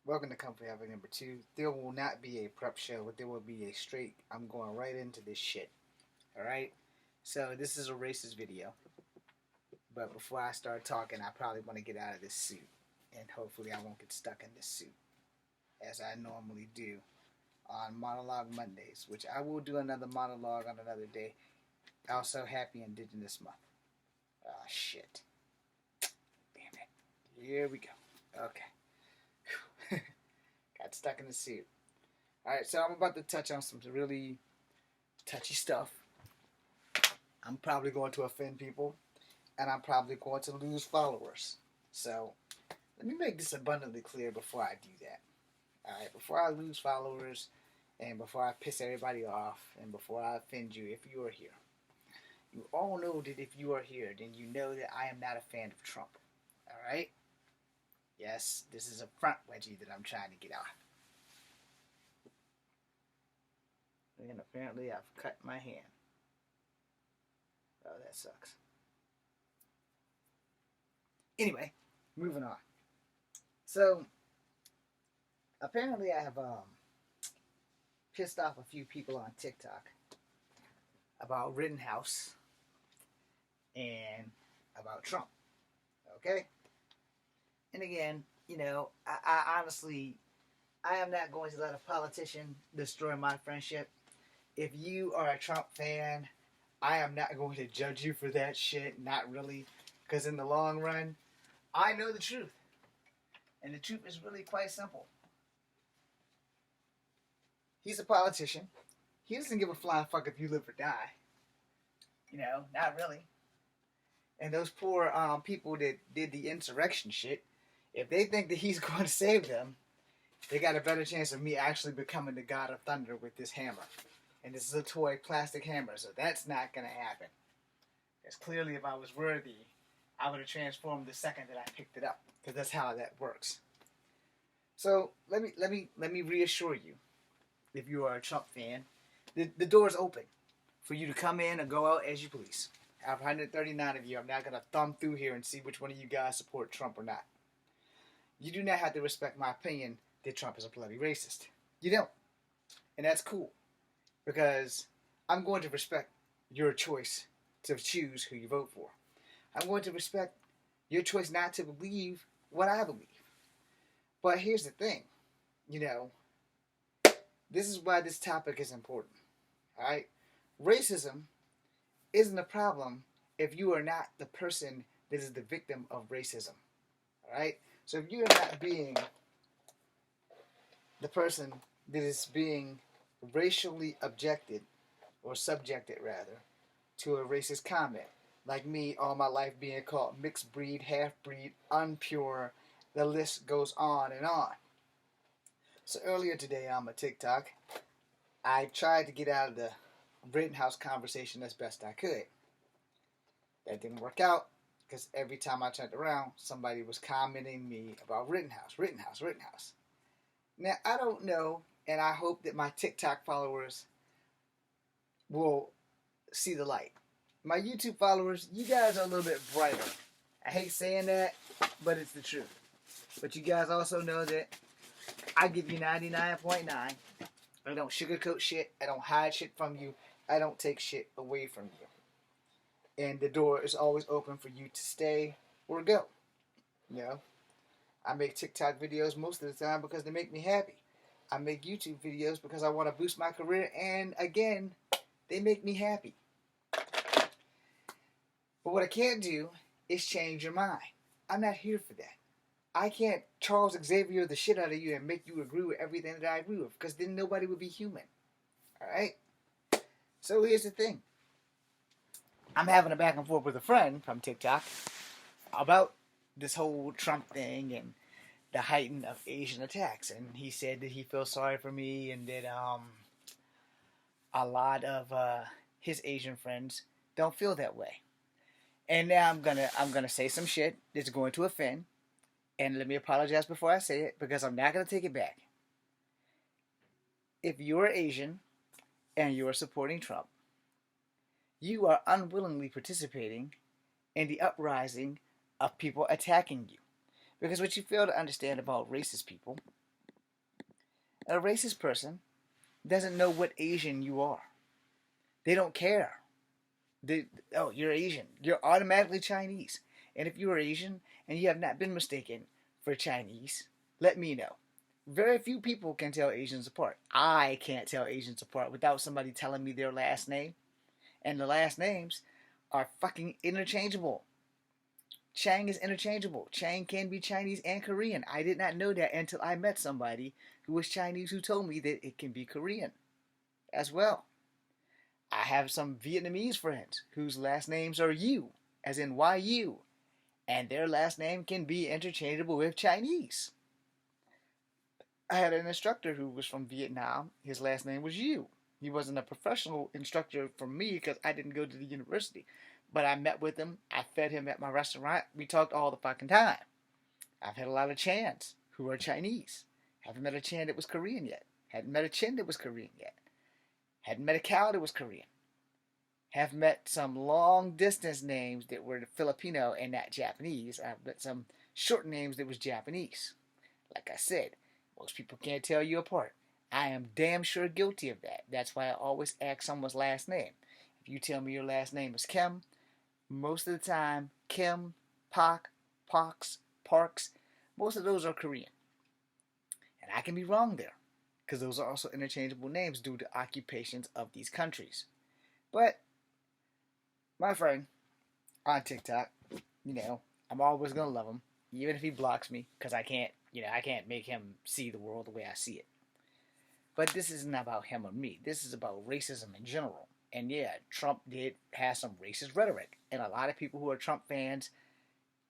Welcome to Comfort Habit number 2. There will not be a prep show, but there will be a straight, I'm going right into this shit. Alright? So, this is a racist video. But before I start talking, I probably want to get out of this suit. And hopefully I won't get stuck in this suit. As I normally do on Monologue Mondays, which I will do another monologue on another day. Also, happy Indigenous Month. Ah, shit. Damn it. Here we go. Okay. Got stuck in the suit. Alright, so I'm about to touch on some really touchy stuff. I'm probably going to offend people, and I'm probably going to lose followers. So, let me make this abundantly clear before I do that. Alright, before I lose followers, and before I piss everybody off, and before I offend you, if you are here. You all know that if you are here, then you know that I am not a fan of Trump. Alright? Yes, this is a front wedgie that I'm trying to get off. And apparently I've cut my hand. Oh, that sucks. Anyway, moving on. So, apparently I have pissed off a few people on TikTok about Rittenhouse and about Trump. Okay? And again, you know, I honestly, I am not going to let a politician destroy my friendship. If you are a Trump fan, I am not going to judge you for that shit. Not really. Because in the long run, I know the truth. And the truth is really quite simple. He's a politician. He doesn't give a flying fuck if you live or die. You know, not really. And those poor people that did the insurrection shit, if they think that he's going to save them, they got a better chance of me actually becoming the God of Thunder with this hammer. And this is a toy plastic hammer, so that's not going to happen. Because clearly if I was worthy, I would have transformed the second that I picked it up. Because that's how that works. So let me reassure you, if you are a Trump fan, the door is open for you to come in and go out as you please. Out of 139 of you, I'm not going to thumb through here and see which one of you guys support Trump or not. You do not have to respect my opinion that Trump is a bloody racist. You don't. And that's cool. Because I'm going to respect your choice to choose who you vote for. I'm going to respect your choice not to believe what I believe. But here's the thing. You know, this is why this topic is important. Alright? Racism isn't a problem if you are not the person that is the victim of racism. Alright? So if you are not being the person that is being racially objected, or subjected rather, to a racist comment, like me all my life being called mixed breed, half breed, unpure, the list goes on and on. So earlier today on my TikTok, I tried to get out of the Rittenhouse conversation as best I could. That didn't work out, because every time I turned around, somebody was commenting me about Rittenhouse. Now, I don't know, and I hope that my TikTok followers will see the light. My YouTube followers, you guys are a little bit brighter. I hate saying that, but it's the truth. But you guys also know that I give you 99.9. I don't sugarcoat shit. I don't hide shit from you. I don't take shit away from you. And the door is always open for you to stay or go. You know? I make TikTok videos most of the time because they make me happy. I make YouTube videos because I want to boost my career, and again, they make me happy. But what I can't do is change your mind. I'm not here for that. I can't Charles Xavier the shit out of you and make you agree with everything that I agree with, because then nobody would be human. Alright? So here's the thing. I'm having a back and forth with a friend from TikTok about this whole Trump thing and the heighten of Asian attacks. And he said that he feels sorry for me, and that a lot of his Asian friends don't feel that way. And now I'm gonna say some shit that's going to offend. And let me apologize before I say it, because I'm not gonna take it back. If you're Asian and you're supporting Trump, you are unwillingly participating in the uprising of people attacking you. Because what you fail to understand about racist people A racist person doesn't know what Asian you are. They don't care. Oh, you're Asian. You're automatically Chinese. And if you are Asian and you have not been mistaken for Chinese, let me know. Very few people can tell Asians apart. I can't tell Asians apart without somebody telling me their last name. And the last names are fucking interchangeable. Chang is interchangeable. Chang can be Chinese and Korean. I did not know that until I met somebody who was Chinese who told me that it can be Korean as well. I have some Vietnamese friends whose last names are Yu, as in YU, and their last name can be interchangeable with Chinese. I had an instructor who was from Vietnam. His last name was Yu. He wasn't a professional instructor for me because I didn't go to the university. But I met with him. I fed him at my restaurant. We talked all the fucking time. I've had a lot of Chans who are Chinese. Haven't met a Chan that was Korean yet. Hadn't met a Chin that was Korean yet. Hadn't met a cow that was Korean. Have met some long distance names that were Filipino and not Japanese. I've met some short names that was Japanese. Like I said, most people can't tell you apart. I am damn sure guilty of that. That's why I always ask someone's last name. If you tell me your last name is Kim, most of the time, Kim, Pak, Pox, Parks, most of those are Korean. And I can be wrong there, because those are also interchangeable names due to occupations of these countries. But my friend on TikTok, I'm always going to love him, even if he blocks me, because I can't make him see the world the way I see it. But this isn't about him or me. This is about racism in general. And yeah, Trump did have some racist rhetoric. And a lot of people who are Trump fans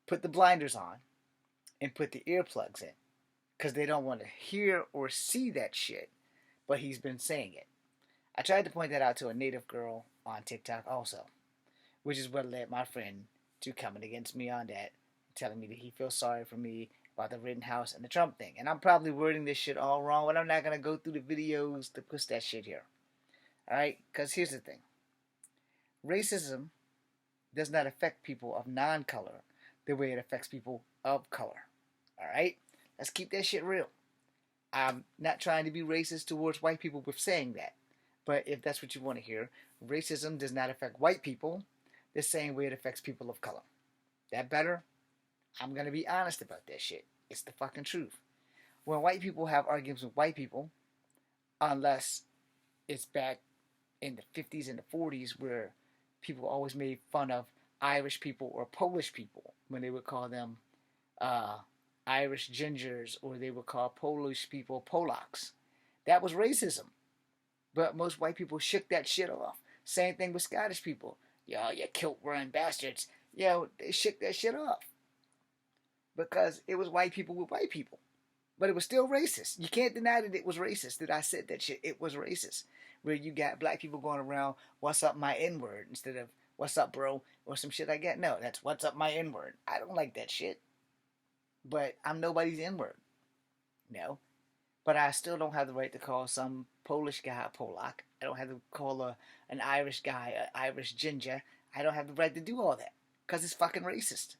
put the blinders on and put the earplugs in, because they don't want to hear or see that shit. But he's been saying it. I tried to point that out to a native girl on TikTok also, which is what led my friend to coming against me on that, telling me that he feels sorry for me about the Rittenhouse and the Trump thing. And I'm probably wording this shit all wrong, but I'm not going to go through the videos to push that shit here. Alright? Because here's the thing. Racism does not affect people of non-color the way it affects people of color. Alright? Let's keep that shit real. I'm not trying to be racist towards white people with saying that. But if that's what you want to hear, racism does not affect white people the same way it affects people of color. That better? I'm going to be honest about that shit. It's the fucking truth. When white people have arguments with white people, unless it's back in the 50s and the 40s where people always made fun of Irish people or Polish people when they would call them Irish gingers, or they would call Polish people Polacks. That was racism. But most white people shook that shit off. Same thing with Scottish people. Yo, you kilt-wearing bastards. Yo, they shook that shit off. Because it was white people with white people. But it was still racist. You can't deny that it was racist, that I said that shit. It was racist. Where you got black people going around, what's up my N-word, instead of what's up bro, or some shit like that. No, that's what's up my N-word. I don't like that shit. But I'm nobody's N-word. No. But I still don't have the right to call some Polish guy a Polak. I don't have to call an Irish guy an Irish ginger. I don't have the right to do all that. Because it's fucking racist.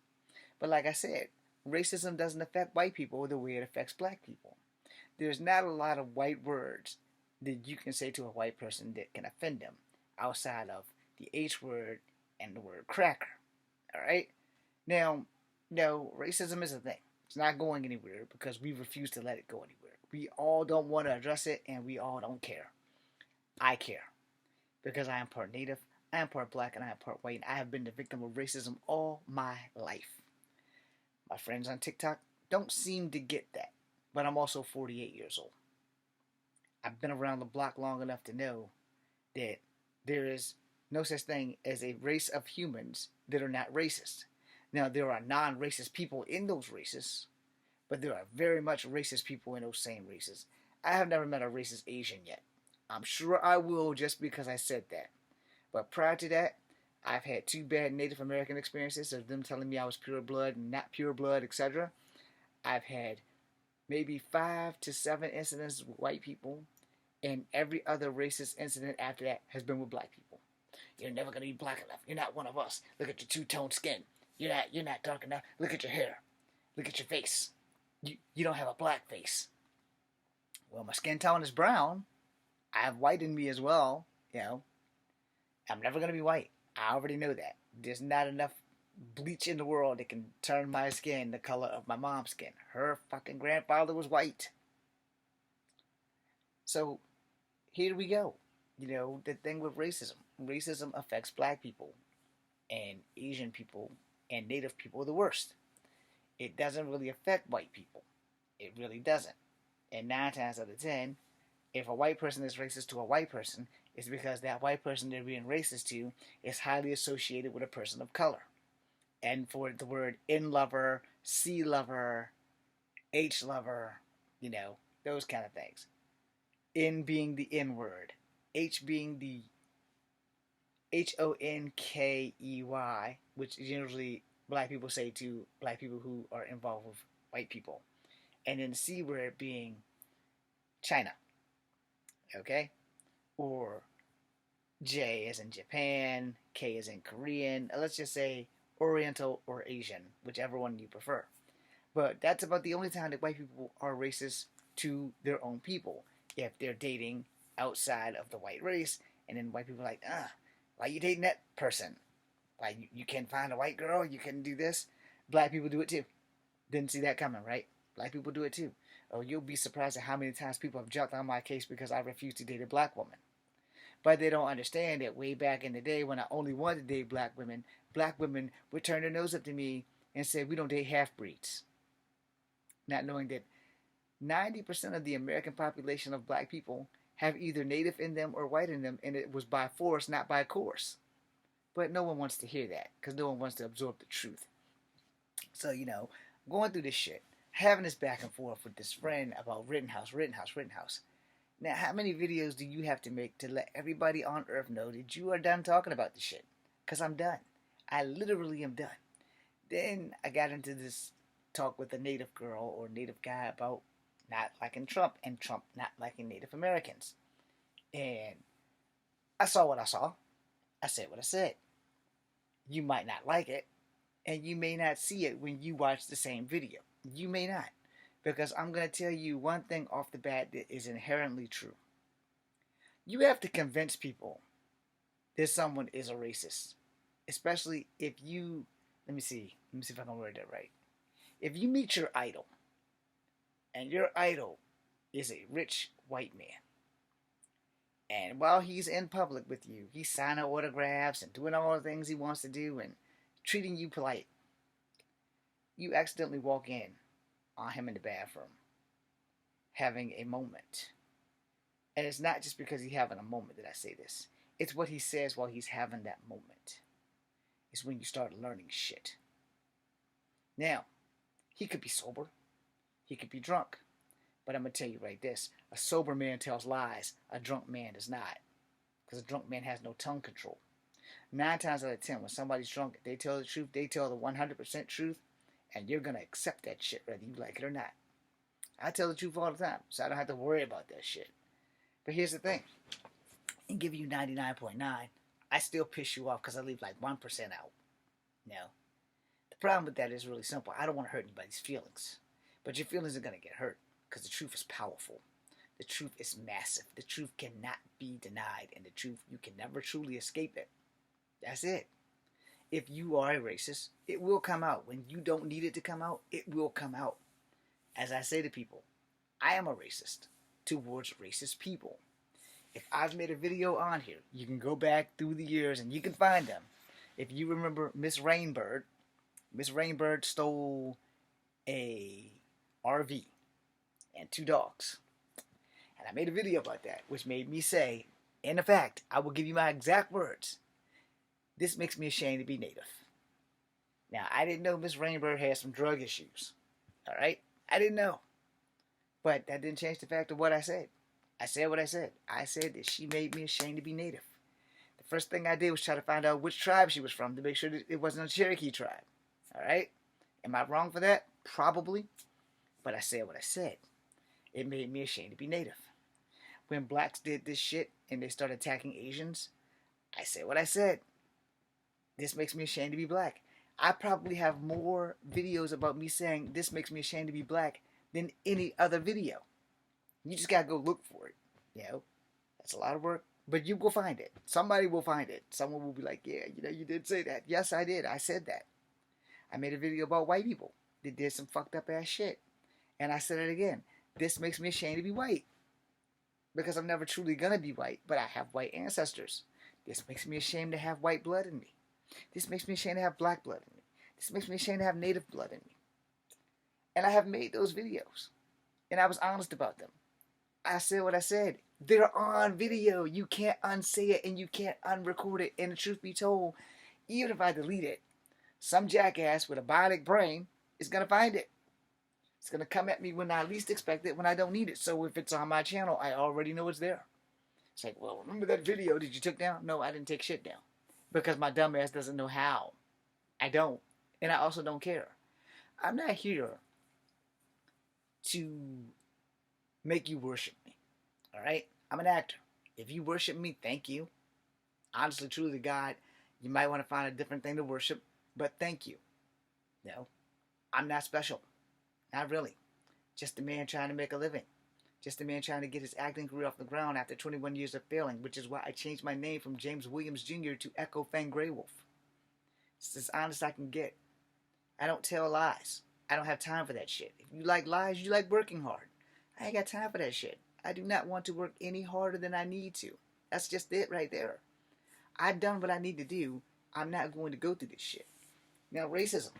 But like I said, racism doesn't affect white people the way it affects black people. There's not a lot of white words that you can say to a white person that can offend them outside of the H word and the word cracker. Alright? Now, no, racism is a thing. It's not going anywhere because we refuse to let it go anywhere. We all don't want to address it, and we all don't care. I care. Because I am part Native, I am part black, and I am part white, and I have been the victim of racism all my life. My friends on TikTok don't seem to get that, but I'm also 48 years old. I've been around the block long enough to know that there is no such thing as a race of humans that are not racist. Now, there are non-racist people in those races, but there are very much racist people in those same races. I have never met a racist Asian yet. I'm sure I will just because I said that. But prior to that, I've had 2 bad Native American experiences of them telling me I was pure blood and not pure blood, etc. I've had maybe 5 to 7 incidents with white people, and every other racist incident after that has been with black people. You're never going to be black enough. You're not one of us. Look at your two-tone skin. You're not dark enough. Look at your hair. Look at your face. You don't have a black face. Well, my skin tone is brown. I have white in me as well. You know, I'm never going to be white. I already know that. There's not enough bleach in the world that can turn my skin the color of my mom's skin. Her fucking grandfather was white. So here we go. You know, the thing with racism. Racism affects black people and Asian people and Native people the worst. It doesn't really affect white people. It really doesn't. And 9 times out of 10, if a white person is racist to a white person, it's because that white person they're being racist to is highly associated with a person of color. And for the word N lover, C lover, H lover, you know, those kind of things. N being the N word, H being the HONKEY, which usually black people say to black people who are involved with white people. And then the C word being China. Okay? Or J as in Japan, K as in Korean. Let's just say Oriental or Asian, whichever one you prefer. But that's about the only time that white people are racist to their own people. If they're dating outside of the white race, and then white people are like, why you dating that person? Like, you can't find a white girl, you can do this. Black people do it too. Didn't see that coming, right? Black people do it too. Oh, you'll be surprised at how many times people have jumped on my case because I refused to date a black woman. But they don't understand that way back in the day when I only wanted to date black women would turn their nose up to me and say, we don't date half-breeds. Not knowing that 90% of the American population of black people have either native in them or white in them, and it was by force, not by course. But no one wants to hear that because no one wants to absorb the truth. So, you know, going through this shit, having this back and forth with this friend about Rittenhouse. Now, how many videos do you have to make to let everybody on earth know that you are done talking about this shit? Because I'm done. I literally am done. Then I got into this talk with a native girl or native guy about not liking Trump and Trump not liking Native Americans. And I saw what I saw. I said what I said. You might not like it, and you may not see it when you watch the same video. You may not. Because I'm going to tell you one thing off the bat that is inherently true. You have to convince people that someone is a racist. Especially if you, let me see if I can word that right. If you meet your idol, and your idol is a rich white man, and while he's in public with you, he's signing autographs and doing all the things he wants to do and treating you polite, you accidentally walk in on him in the bathroom having a moment. And it's not just because he's having a moment that I say this. It's what he says while he's having that moment. It's when you start learning shit. Now, he could be sober. He could be drunk. But I'm going to tell you right this. A sober man tells lies. A drunk man does not. Because a drunk man has no tongue control. 9 times out of 10, when somebody's drunk, they tell the truth. They tell the 100% truth. And you're going to accept that shit whether you like it or not. I tell the truth all the time. So I don't have to worry about that shit. But here's the thing. And give you 99.9, I still piss you off because I leave like 1% out. Now, the problem with that is really simple. I don't want to hurt anybody's feelings. But your feelings are going to get hurt because the truth is powerful. The truth is massive. The truth cannot be denied. And the truth, you can never truly escape it. That's it. If you are a racist, it will come out. When you don't need it to come out, it will come out. As I say to people, I am a racist towards racist people. If I've made a video on here, you can go back through the years and you can find them. If you remember Miss Rainbird stole a RV and 2 dogs. And I made a video about that, which made me say, in fact, I will give you my exact words. This makes me ashamed to be Native. Now, I didn't know Miss Rainbird had some drug issues. Alright? I didn't know. But that didn't change the fact of what I said. I said what I said. I said that she made me ashamed to be Native. The first thing I did was try to find out which tribe she was from to make sure that it wasn't a Cherokee tribe. Alright? Am I wrong for that? Probably. But I said what I said. It made me ashamed to be Native. When blacks did this shit and they started attacking Asians, I said what I said. This makes me ashamed to be black. I probably have more videos about me saying this makes me ashamed to be black than any other video. You just gotta go look for it. You know, that's a lot of work, but you will find it. Somebody will find it. Someone will be like, yeah, you did say that. Yes, I did. I said that. I made a video about white people that did some fucked up ass shit. And I said it again. This makes me ashamed to be white. Because I'm never truly gonna be white, but I have white ancestors. This makes me ashamed to have white blood in me. This makes me ashamed to have black blood in me. This makes me ashamed to have native blood in me. And I have made those videos. And I was honest about them. I said what I said. They're on video. You can't unsay it and you can't unrecord it. And the truth be told, even if I delete it, some jackass with a bionic brain is going to find it. It's going to come at me when I least expect it, when I don't need it. So if it's on my channel, I already know it's there. It's like, well, remember that video that you took down? No, I didn't take shit down. Because my dumb ass doesn't know how. I don't. And I also don't care. I'm not here to make you worship me. Alright? I'm an actor. If you worship me, thank you. Honestly, truly, God, you might want to find a different thing to worship, but thank you. No, I'm not special. Not really. Just a man trying to make a living. Just a man trying to get his acting career off the ground after 21 years of failing, which is why I changed my name from James Williams Jr. to Echo Fang Greywolf. It's as honest as I can get. I don't tell lies. I don't have time for that shit. If you like lies, you like working hard. I ain't got time for that shit. I do not want to work any harder than I need to. That's just it right there. I've done what I need to do. I'm not going to go through this shit. Now, racism.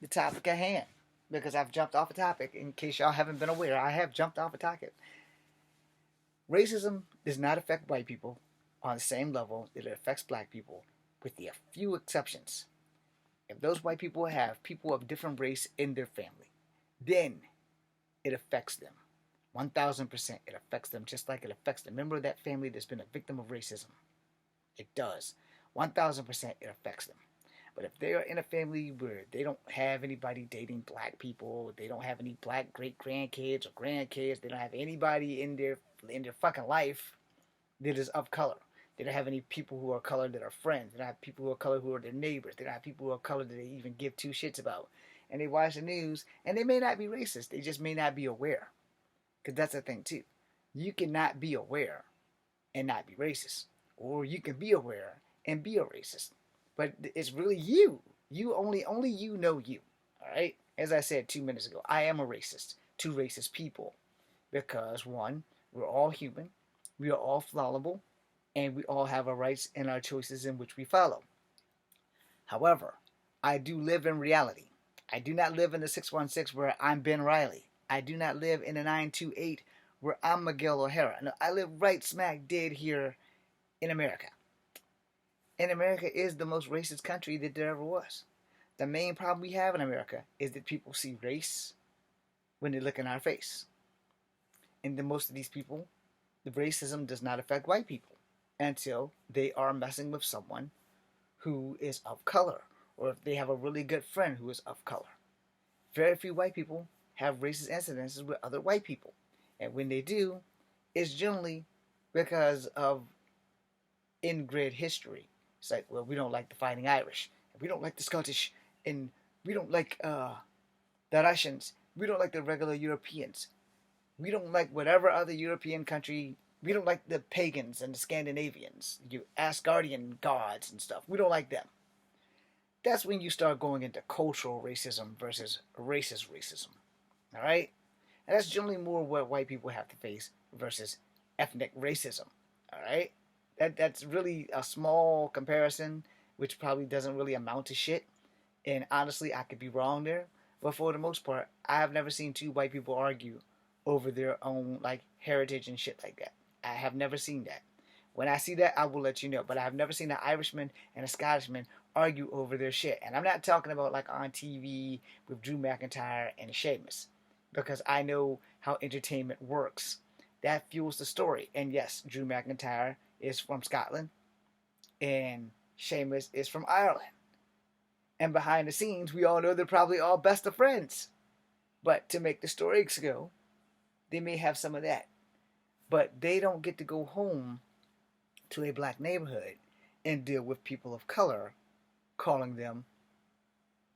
The topic at hand. Because I've jumped off a topic. In case y'all haven't been aware, I have jumped off a topic. Racism does not affect white people on the same level that it affects black people, with the few exceptions. If those white people have people of different race in their family, then it affects them. 1,000% it affects them, just like it affects the member of that family that's been a victim of racism. It does. 1,000% it affects them. But if they are in a family where they don't have anybody dating black people, they don't have any black great-grandkids or grandkids, they don't have anybody in their fucking life that is of color. They don't have any people who are colored that are friends. They don't have people who are colored who are their neighbors. They don't have people who are colored that they even give two shits about. And they watch the news, and they may not be racist. They just may not be aware. Because that's the thing, too. You cannot be aware and not be racist. Or you can be aware and be a racist. But it's really you. Only you know you. Alright? As I said 2 minutes ago, I am a racist to racist people. Because, one, we're all human. We are all fallible. And we all have our rights and our choices in which we follow. However, I do live in reality. I do not live in the 616 where I'm Ben Riley. I do not live in the 928 where I'm Miguel O'Hara. No, I live right smack dead here in America. And America is the most racist country that there ever was. The main problem we have in America is that people see race when they look in our face. And then most of these people, the racism does not affect white people until they are messing with someone who is of color, or if they have a really good friend who is of color. Very few white people have racist incidences with other white people. And when they do, it's generally because of inbred history. It's like, well, we don't like the Fighting Irish, and we don't like the Scottish, and we don't like the Russians, we don't like the regular Europeans, we don't like whatever other European country, we don't like the pagans and the Scandinavians, you Asgardian gods and stuff, we don't like them. That's when you start going into cultural racism versus racist racism. Alright? And that's generally more what white people have to face versus ethnic racism. Alright? That's really a small comparison, which probably doesn't really amount to shit. And honestly, I could be wrong there. But for the most part, I have never seen two white people argue over their own heritage and shit like that. I have never seen that. When I see that, I will let you know. But I have never seen an Irishman and a Scottishman argue over their shit. And I'm not talking about on TV with Drew McIntyre and Sheamus. Because I know how entertainment works. That fuels the story. And yes, Drew McIntyre is from Scotland. And Sheamus is from Ireland. And behind the scenes, we all know they're probably all best of friends. But to make the stories go, they may have some of that. But they don't get to go home to a black neighborhood and deal with people of color calling them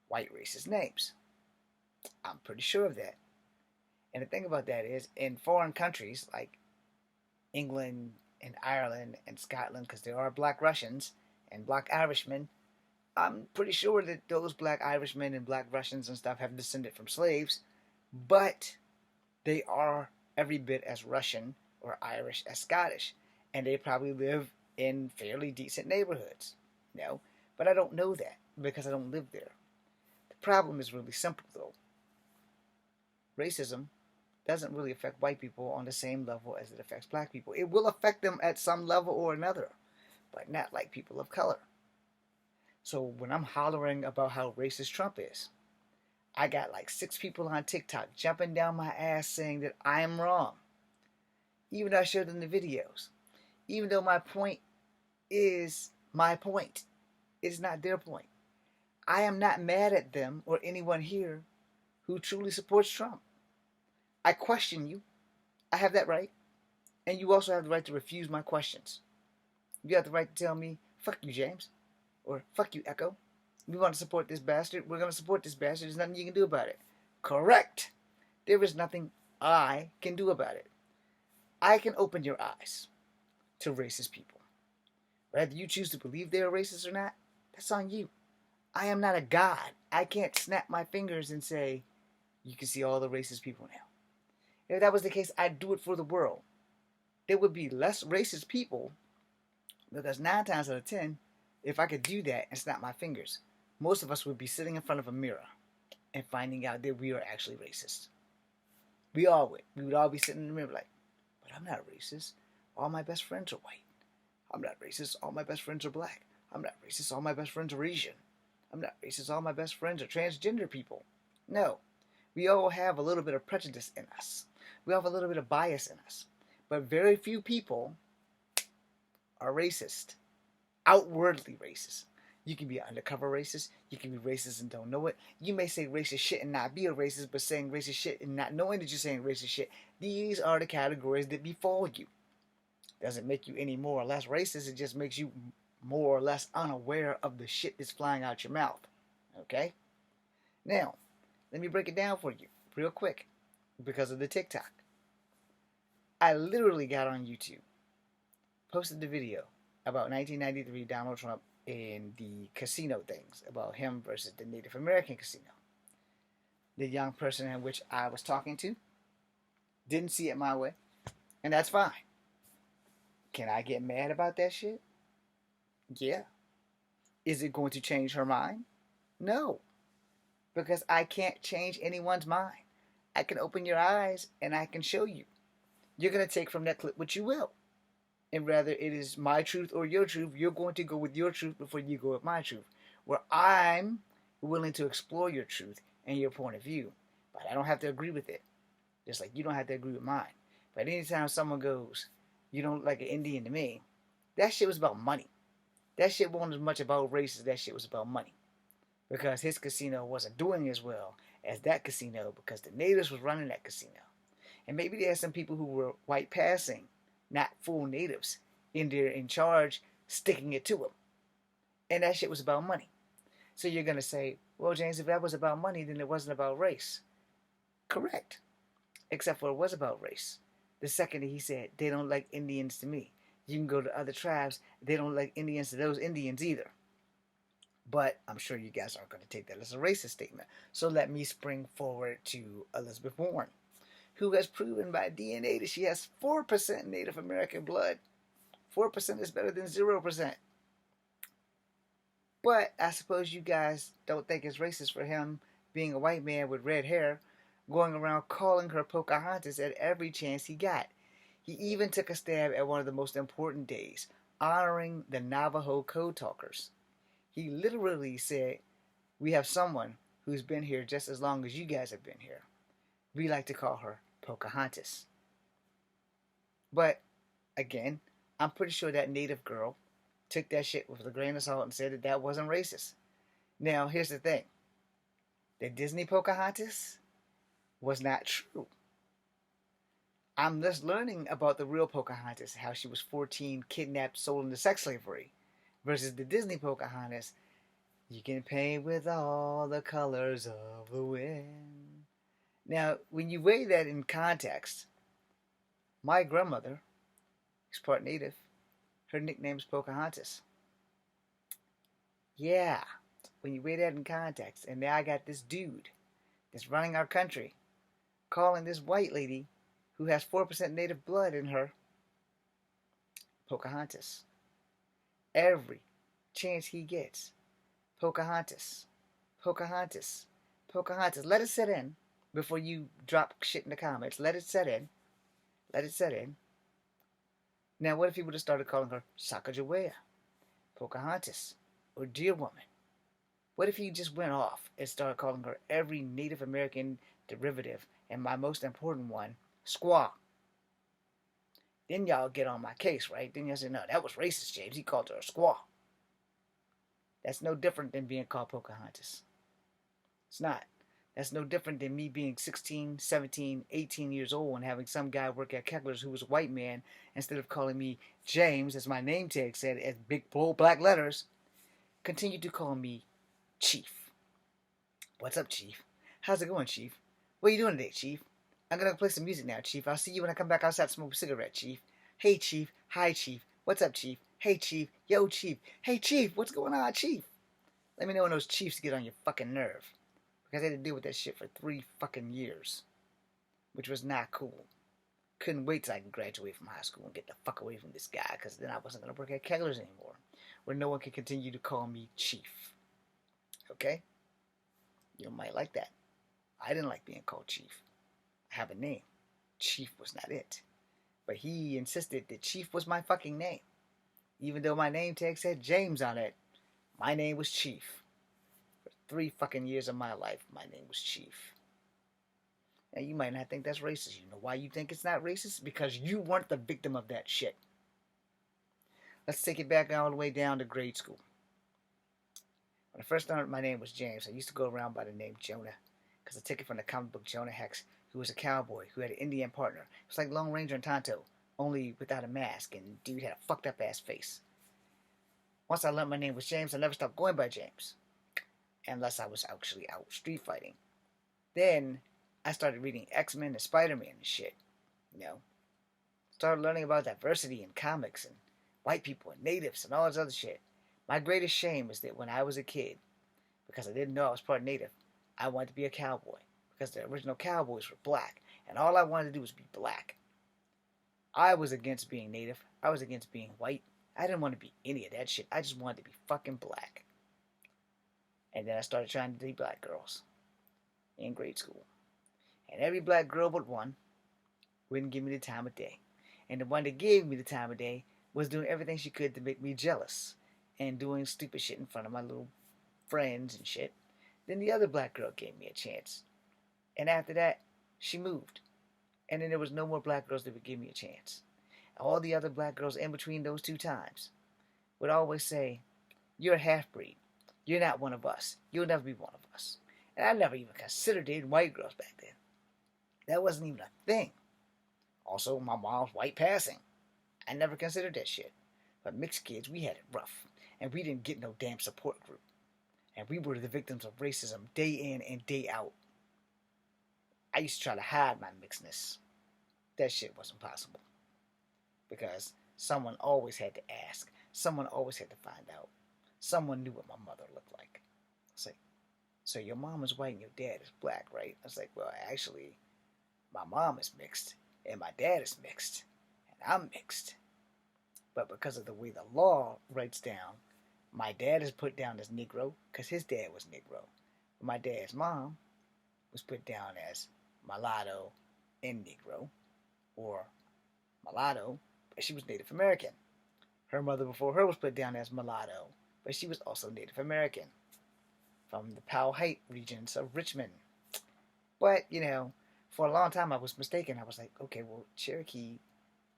white racist names. I'm pretty sure of that. And the thing about that is, in foreign countries like England and Ireland and Scotland, because there are black Russians and black Irishmen, I'm pretty sure that those black Irishmen and black Russians and stuff have descended from slaves, but they are every bit as Russian or Irish as Scottish, and they probably live in fairly decent neighborhoods, you know. But I don't know that because I don't live there. The problem is really simple, though. Racism doesn't really affect white people on the same level as it affects black people. It will affect them at some level or another, but not like people of color. So when I'm hollering about how racist Trump is, I got like 6 people on TikTok jumping down my ass saying that I am wrong. Even though I showed them the videos. Even though my point is my point. It's not their point. I am not mad at them or anyone here who truly supports Trump. I question you. I have that right. And you also have the right to refuse my questions. You have the right to tell me, fuck you, James. Or fuck you, Echo. We want to support this bastard. We're going to support this bastard. There's nothing you can do about it. Correct. There is nothing I can do about it. I can open your eyes to racist people. Whether you choose to believe they are racist or not, that's on you. I am not a god. I can't snap my fingers and say, you can see all the racist people now. If that was the case, I'd do it for the world. There would be less racist people because 9 times out of 10, if I could do that and snap my fingers, most of us would be sitting in front of a mirror and finding out that we are actually racist. We all would. We would all be sitting in the mirror like, but I'm not racist. All my best friends are white. I'm not racist. All my best friends are black. I'm not racist. All my best friends are Asian. I'm not racist. All my best friends are transgender people. No. We all have a little bit of prejudice in us. We have a little bit of bias in us. But very few people are racist. Outwardly racist. You can be an undercover racist. You can be racist and don't know it. You may say racist shit and not be a racist, but saying racist shit and not knowing that you're saying racist shit. These are the categories that befall you. Doesn't make you any more or less racist. It just makes you more or less unaware of the shit that's flying out your mouth. Okay? Now, let me break it down for you real quick because of the TikTok. I literally got on YouTube, posted the video about 1993 Donald Trump and the casino things, about him versus the Native American casino. The young person in which I was talking to didn't see it my way, and that's fine. Can I get mad about that shit? Yeah. Is it going to change her mind? No. Because I can't change anyone's mind. I can open your eyes and I can show you. You're going to take from that clip what you will. And whether it is my truth or your truth, you're going to go with your truth before you go with my truth. Where I'm willing to explore your truth and your point of view. But I don't have to agree with it. Just like you don't have to agree with mine. But anytime someone goes, you don't like an Indian to me, that shit was about money. That shit wasn't as much about race as that shit was about money. Because his casino wasn't doing as well as that casino because the natives was running that casino. And maybe there are some people who were white passing, not full natives, in there in charge, sticking it to them. And that shit was about money. So you're going to say, well, James, if that was about money, then it wasn't about race. Correct. Except for it was about race. The second he said, they don't like Indians to me. You can go to other tribes, they don't like Indians to those Indians either. But I'm sure you guys aren't going to take that as a racist statement. So let me spring forward to Elizabeth Warren, who has proven by DNA that she has 4% Native American blood. 4% is better than 0%. But I suppose you guys don't think it's racist for him, being a white man with red hair, going around calling her Pocahontas at every chance he got. He even took a stab at one of the most important days, honoring the Navajo code talkers. He literally said, we have someone who's been here just as long as you guys have been here. We like to call her Pocahontas. But, again, I'm pretty sure that native girl took that shit with a grain of salt and said that that wasn't racist. Now, here's the thing. The Disney Pocahontas was not true. I'm just learning about the real Pocahontas, how she was 14, kidnapped, sold into sex slavery, versus the Disney Pocahontas. You can paint with all the colors of the wind. Now, when you weigh that in context, my grandmother is part native. Her nickname is Pocahontas. Yeah, when you weigh that in context, and now I got this dude that's running our country calling this white lady who has 4% native blood in her Pocahontas. Every chance he gets, Pocahontas, Pocahontas, Pocahontas. Let it set in before you drop shit in the comments. Let it set in. Let it set in. Now, what if he would have started calling her Sacagawea, Pocahontas, or Dear Woman? What if he just went off and started calling her every Native American derivative, and my most important one, squaw? Then y'all get on my case, right? Then y'all say, no, that was racist, James. He called her a squaw. That's no different than being called Pocahontas. It's not. That's no different than me being 16, 17, 18 years old and having some guy work at Kegler's who was a white man, instead of calling me James, as my name tag said, as big bold black letters, continue to call me Chief. What's up, Chief? How's it going, Chief? What are you doing today, Chief? I'm gonna play some music now, Chief. I'll see you when I come back outside to smoke a cigarette, Chief. Hey, Chief. Hi, Chief. What's up, Chief? Hey, Chief. Yo, Chief. Hey, Chief. What's going on, Chief? Let me know when those chiefs get on your fucking nerve. Because I had to deal with that shit for 3 fucking years. Which was not cool. Couldn't wait till I could graduate from high school and get the fuck away from this guy, because then I wasn't going to work at Kegler's anymore. Where no one could continue to call me Chief. Okay? You might like that. I didn't like being called Chief. I have a name. Chief was not it. But he insisted that Chief was my fucking name. Even though my name tag said James on it, my name was Chief. For 3 fucking years of my life, my name was Chief. Now, you might not think that's racist. You know why you think it's not racist? Because you weren't the victim of that shit. Let's take it back all the way down to grade school. When I first started, my name was James. I used to go around by the name Jonah, because I took it from the comic book Jonah Hex, who was a cowboy who had an Indian partner. It was like Lone Ranger and Tonto, only without a mask, and dude had a fucked up ass face. Once I learned my name was James, I never stopped going by James, unless I was actually out street fighting. Then I started reading X-Men and Spider-Man and shit, you know. Started learning about diversity in comics and white people and natives and all this other shit. My greatest shame is that when I was a kid, because I didn't know I was part native, I wanted to be a cowboy, because the original cowboys were black, and all I wanted to do was be black. I was against being native. I was against being white. I didn't want to be any of that shit. I just wanted to be fucking black. And then I started trying to date black girls in grade school. And every black girl but one wouldn't give me the time of day. And the one that gave me the time of day was doing everything she could to make me jealous and doing stupid shit in front of my little friends and shit. Then the other black girl gave me a chance. And after that, she moved. And then there was no more black girls that would give me a chance. All the other black girls in between those 2 times would always say, "You're a half-breed. You're not one of us. You'll never be one of us." And I never even considered dating white girls back then. That wasn't even a thing. Also, my mom's white passing. I never considered that shit. But mixed kids, we had it rough. And we didn't get no damn support group. And we were the victims of racism day in and day out. I used to try to hide my mixedness. That shit wasn't possible. Because someone always had to ask. Someone always had to find out. Someone knew what my mother looked like. It's like, so your mom is white and your dad is black, right? I was like, well, actually, my mom is mixed and my dad is mixed and I'm mixed. But because of the way the law writes down, my dad is put down as Negro because his dad was Negro. But my dad's mom was put down as mulatto and Negro, or mulatto, but she was Native American. Her mother before her was put down as mulatto, but she was also Native American from the Powhite regions of Richmond. But, you know, for a long time I was mistaken. I was like, okay, well, Cherokee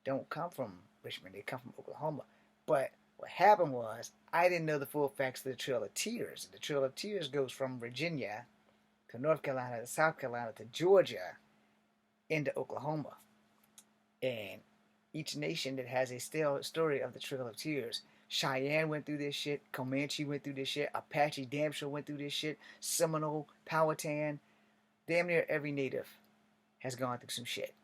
don't come from Richmond. They come from Oklahoma. But what happened was I didn't know the full facts of the Trail of Tears. The Trail of Tears goes from Virginia to North Carolina to South Carolina to Georgia into Oklahoma. And each nation that has a story of the Trail of Tears. Cheyenne went through this shit. Comanche went through this shit. Apache damn sure went through this shit. Seminole, Powhatan. Damn near every native has gone through some shit.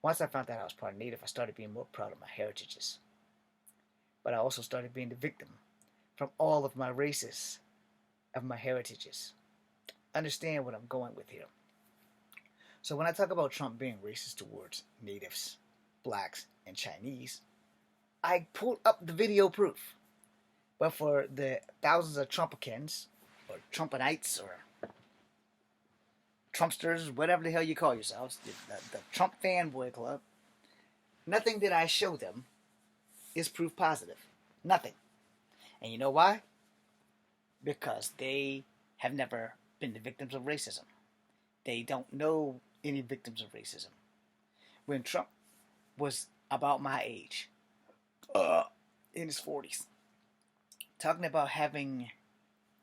Once I found out I was part Native, I started being more proud of my heritages. But I also started being the victim from all of my races, of my heritages. Understand what I'm going with here. So when I talk about Trump being racist towards natives, blacks, and Chinese, I pulled up the video proof. But for the thousands of Trumpicans, or Trumpanites, or Trumpsters, whatever the hell you call yourselves, the Trump fanboy club, nothing that I show them is proof positive. Nothing. And you know why? Because they have never been the victims of racism. They don't know any victims of racism. When Trump was about my age, in his 40s, talking about having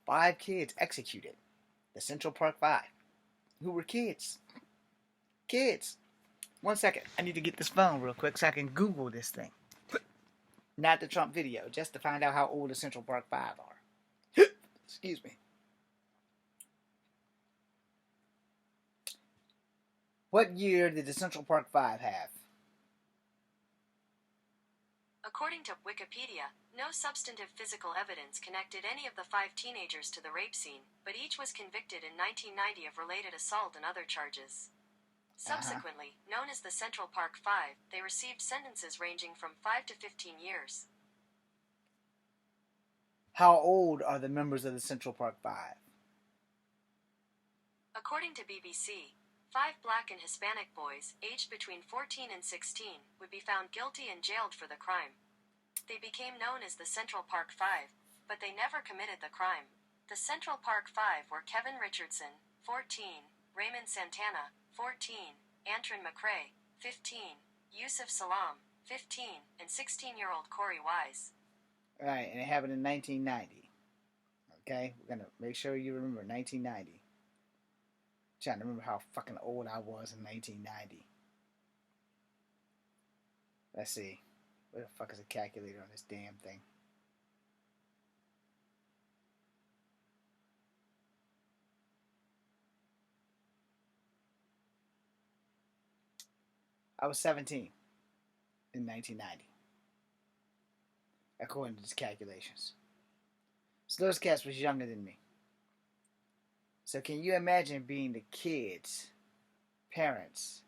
5 kids executed, the Central Park 5, who were kids. Kids. 1 second. I need to get this phone real quick so I can Google this thing. Not the Trump video, just to find out how old the Central Park 5 are. Excuse me. What year did the Central Park 5 have? According to Wikipedia, no substantive physical evidence connected any of the 5 teenagers to the rape scene, but each was convicted in 1990 of related assault and other charges. Subsequently, known as the Central Park 5, they received sentences ranging from 5 to 15 years. How old are the members of the Central Park 5? According to BBC, 5 black and Hispanic boys, aged between 14 and 16, would be found guilty and jailed for the crime. They became known as the Central Park 5, but they never committed the crime. The Central Park 5 were Kevin Richardson, 14, Raymond Santana, 14, Antron McCrae, 15, Yusuf Salam, 15, and 16-year-old Corey Wise. Alright, and it happened in 1990. Okay, we're gonna make sure you remember 1990. Trying to remember how fucking old I was in 1990. Let's see. Where the fuck is a calculator on this damn thing? I was 17 in 1990, according to these calculations. So those cats was younger than me. So can you imagine being the kids, parents,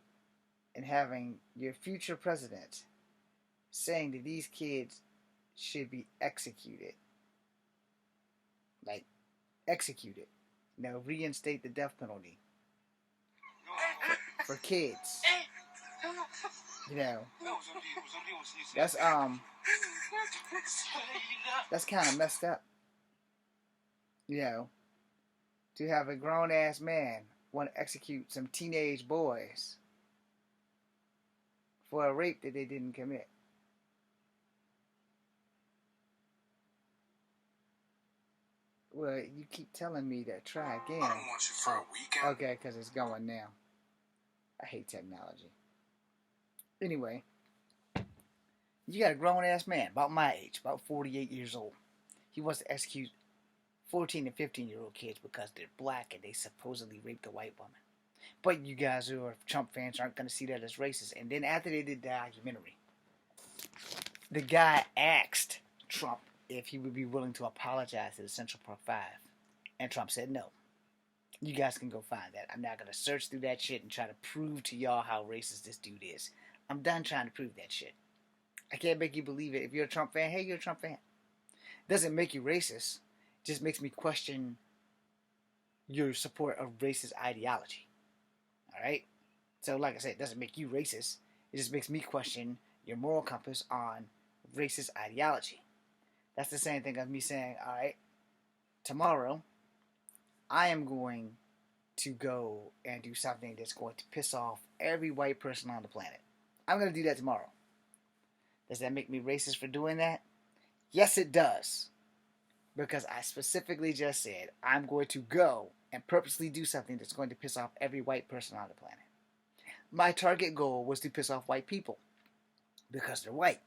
and having your future president saying that these kids should be executed? Like, executed. Now, reinstate the death penalty for kids. You know, that's kind of messed up. You know, to have a grown-ass man want to execute some teenage boys for a rape that they didn't commit. Well, you keep telling me to try again. I don't want you for a weekend. Okay, because it's going now. I hate technology. Anyway, you got a grown-ass man, about my age, about 48 years old. He wants to execute 14 and 15-year-old kids because they're black and they supposedly raped a white woman. But you guys who are Trump fans aren't going to see that as racist. And then after they did the documentary, the guy asked Trump if he would be willing to apologize to the Central Park 5. And Trump said no. You guys can go find that. I'm not going to search through that shit and try to prove to y'all how racist this dude is. I'm done trying to prove that shit. I can't make you believe it. If you're a Trump fan, hey, you're a Trump fan. It doesn't make you racist. It just makes me question your support of racist ideology. Alright? So like I said, it doesn't make you racist. It just makes me question your moral compass on racist ideology. That's the same thing as me saying, alright, tomorrow I am going to go and do something that's going to piss off every white person on the planet. I'm going to do that tomorrow. Does that make me racist for doing that? Yes, it does. Because I specifically just said I'm going to go and purposely do something that's going to piss off every white person on the planet. My target goal was to piss off white people because they're white.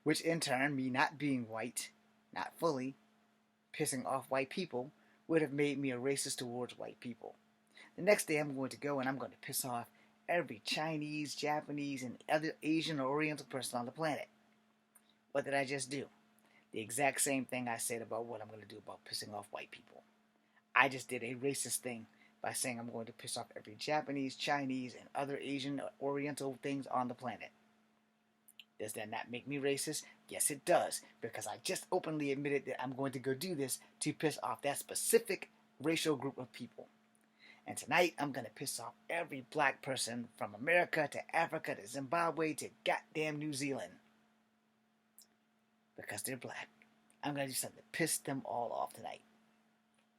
Which in turn, me not being white, not fully, pissing off white people would have made me a racist towards white people. The next day I'm going to go and I'm going to piss off every Chinese, Japanese, and other Asian or Oriental person on the planet. What did I just do? The exact same thing I said about what I'm going to do about pissing off white people. I just did a racist thing by saying I'm going to piss off every Japanese, Chinese, and other Asian or Oriental things on the planet. Does that not make me racist? Yes, it does, because I just openly admitted that I'm going to go do this to piss off that specific racial group of people. And tonight, I'm going to piss off every black person from America to Africa to Zimbabwe to goddamn New Zealand. Because they're black. I'm going to do something to piss them all off tonight.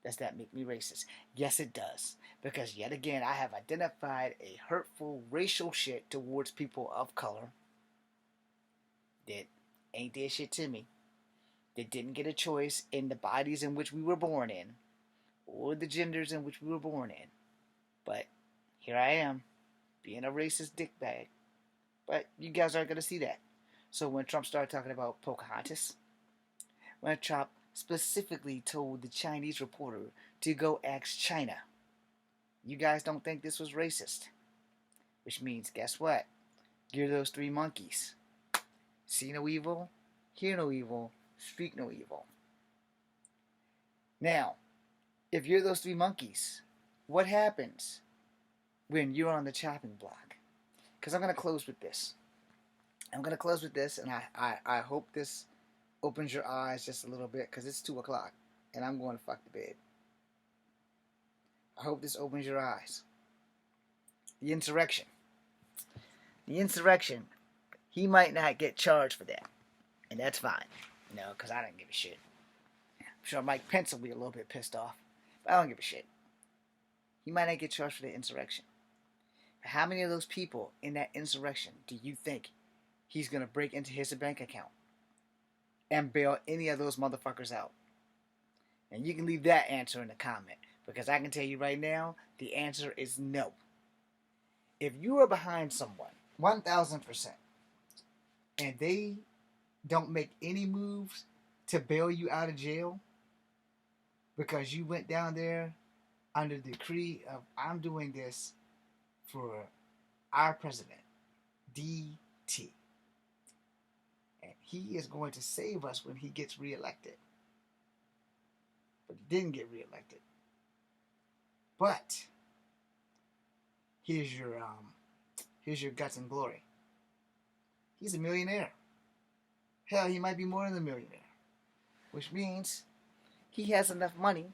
Does that make me racist? Yes, it does. Because yet again, I have identified a hurtful racial shit towards people of color that ain't did shit to me, that didn't get a choice in the bodies in which we were born in, or the genders in which we were born in. But here I am, being a racist dickbag. But you guys aren't going to see that. So when Trump started talking about Pocahontas, when Trump specifically told the Chinese reporter to go ask China, you guys don't think this was racist? Which means, guess what? You're those three monkeys. See no evil, hear no evil, speak no evil. Now, if you're those three monkeys, what happens when you're on the chopping block? Because I'm going to close with this. And I hope this opens your eyes just a little bit, because it's 2 o'clock, and I'm going to fuck the bed. I hope this opens your eyes. The insurrection. He might not get charged for that. And that's fine. Because I don't give a shit. I'm sure Mike Pence will be a little bit pissed off. But I don't give a shit. He might not get charged for the insurrection. But how many of those people in that insurrection do you think he's going to break into his bank account and bail any of those motherfuckers out? And you can leave that answer in the comment. Because I can tell you right now, the answer is no. If you are behind someone, 1,000%, and they don't make any moves to bail you out of jail because you went down there under the decree of, I'm doing this for our president, DT. And he is going to save us when he gets reelected. But he didn't get reelected. But here's your guts and glory. He's a millionaire. Hell, he might be more than a millionaire. Which means he has enough money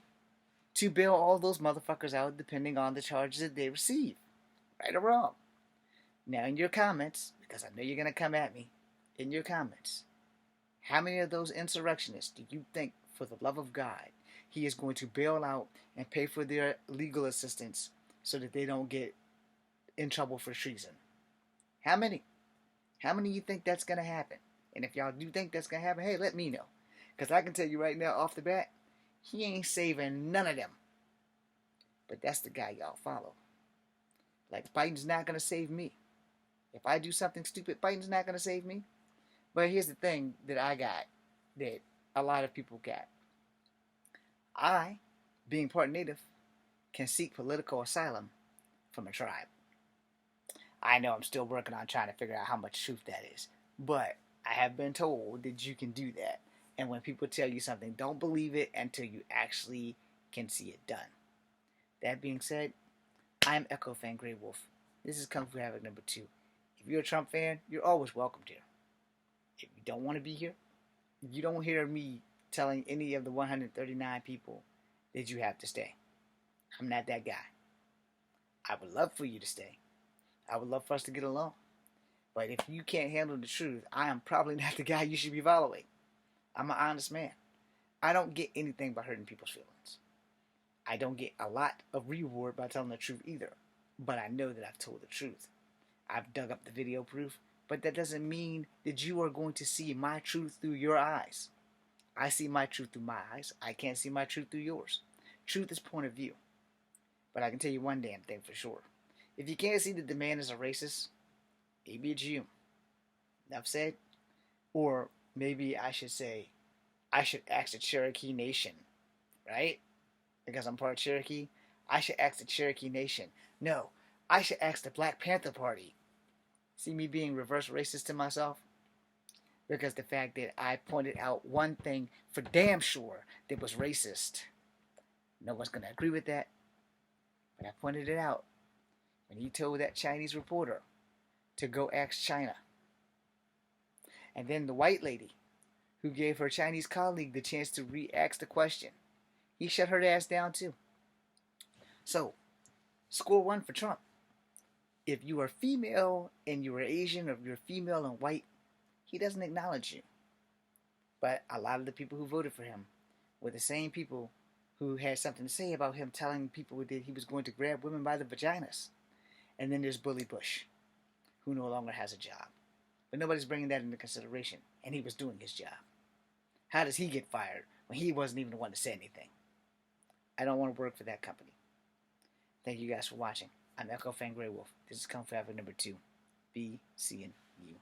to bail all those motherfuckers out depending on the charges that they receive. Right or wrong. Now in your comments, because I know you're going to come at me, in your comments, how many of those insurrectionists do you think, for the love of God, he is going to bail out and pay for their legal assistance so that they don't get in trouble for treason? How many? How many of you think that's going to happen? And if y'all do think that's going to happen, hey, let me know. Because I can tell you right now, off the bat, he ain't saving none of them. But that's the guy y'all follow. Like, Biden's not going to save me. If I do something stupid, Biden's not going to save me. But here's the thing that I got that a lot of people got. I, being part native, can seek political asylum from a tribe. I know I'm still working on trying to figure out how much truth that is. But I have been told that you can do that. And when people tell you something, don't believe it until you actually can see it done. That being said, I'm Echo Fan Grey Wolf. This is Kung Fu Havoc number 2. If you're a Trump fan, you're always welcomed here. If you don't want to be here, you don't hear me telling any of the 139 people that you have to stay. I'm not that guy. I would love for you to stay. I would love for us to get along. But if you can't handle the truth, I am probably not the guy you should be following. I'm an honest man. I don't get anything by hurting people's feelings. I don't get a lot of reward by telling the truth either. But I know that I've told the truth. I've dug up the video proof, but that doesn't mean that you are going to see my truth through your eyes. I see my truth through my eyes. I can't see my truth through yours. Truth is point of view. But I can tell you one damn thing for sure. If you can't see that the man is a racist, maybe it's you. Enough said? Or maybe I should say, I should ask the Cherokee Nation, right? Because I'm part Cherokee. I should ask the Cherokee Nation. No, I should ask the Black Panther Party. See me being reverse racist to myself? Because the fact that I pointed out one thing for damn sure that was racist. No one's going to agree with that, but I pointed it out when he told that Chinese reporter to go ask China. And then the white lady who gave her Chinese colleague the chance to re-ask the question, he shut her ass down too. So, score one for Trump. If you are female and you are Asian, or if you're female and white, he doesn't acknowledge you. But a lot of the people who voted for him were the same people who had something to say about him telling people that he was going to grab women by the vaginas. And then there's Bully Bush, who no longer has a job. But nobody's bringing that into consideration, and he was doing his job. How does he get fired when he wasn't even the one to say anything? I don't want to work for that company. Thank you guys for watching. I'm Echo Fan Grey Wolf. This is Come Forever number 2. Be seeing you.